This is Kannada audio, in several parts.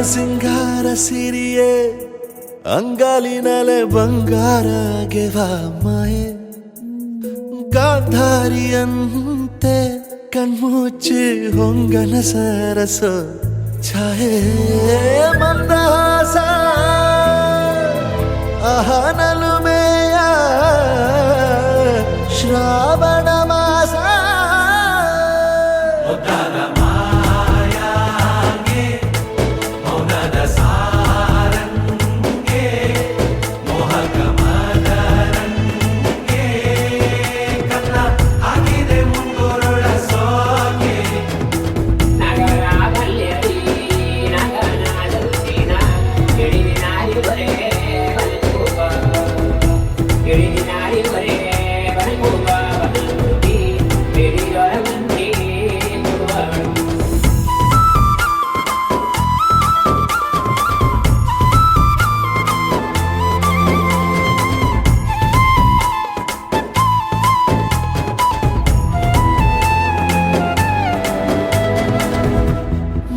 ಸಿಂಗಾರ ಸಿರಿಯೇ ಅಂಗಾಲಿನಲೆ ಬಂಗಾರ ಗೆವ ಮಾಯೆ ಗಾಂಧಾರಿಯಂತೆ ಕಣ್ಮುಚ್ಚಿ ಹೊಂಗನ ಸರಸ ಛಾಯೆ ಮಂದಹಾಸ ಅಹನಲುಮೆಯ ಶ್ರಾವಣ ಮಾಸ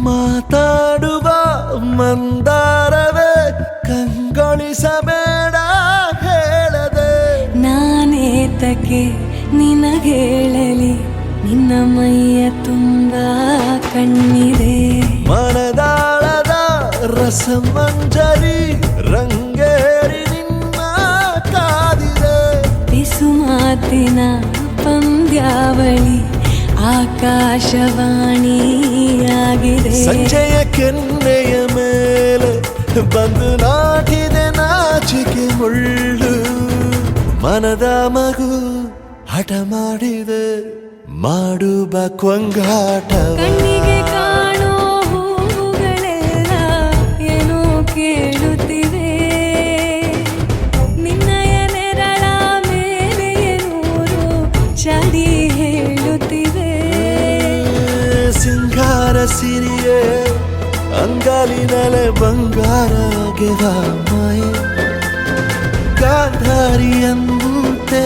ಮಾತಾಡುವ ಮಂದಾರವೇ ಕಂಗೊಳಿಸಬೇಡ ಹೇಳದೆ ನಾನೇತಕ್ಕೆ ನಿನಗೇಳಲಿ ನಿನ್ನ ಮೈಯ ತುಂಬ ಕಣ್ಣಿದೆ ಮನದಾಳದ ರಸಮಂಜರಿ ರಂಗೇರಿ ನಿನ್ನ ಕಾದಿದೆ ಬಿಸು ಮಾತಿನ ಪಂದ್ಯಾವಳಿ ಆಕಾಶವಾಣಿಯಾಗಿದೆ ಸಂಜೆಯ ಕೆನ್ನೆಯ ಮೇಲೆ ಬಂದು ನಾಟಿದೆ ನಾಚಿಕೆ ಮುಳ್ಳು ಮನದ ಮಗು ಹಠ ಮಾಡಿದೆ ಮಾಡುವ ಕೊಂಗಾಟವ ಕಣ್ಣಿಗೆ ಕಾಣೋ ಹೂಗಳೆಲ್ಲ ಏನೋ ಕೇಳುತ್ತಿವೆ ನಿನ್ನಯ ನೆರಳ ಮೇಲೆ ನೂರು ಚಡಿ ಹೇಳುತ್ತಿವೆ ಸಿಂಗಾರ ಸಿರಿಯೇ ಅಂಗಾಲಿನಲೆ ಬಂಗಾರ ಗೆವ ಮಾಯೆ ಗಾಂಧಾರಿಯಂತೆ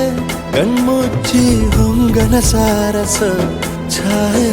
ಕಣ್ಮುಚ್ಚಿ ಹೊಂಗನ ಸಾರಸ ಛಾಯೆ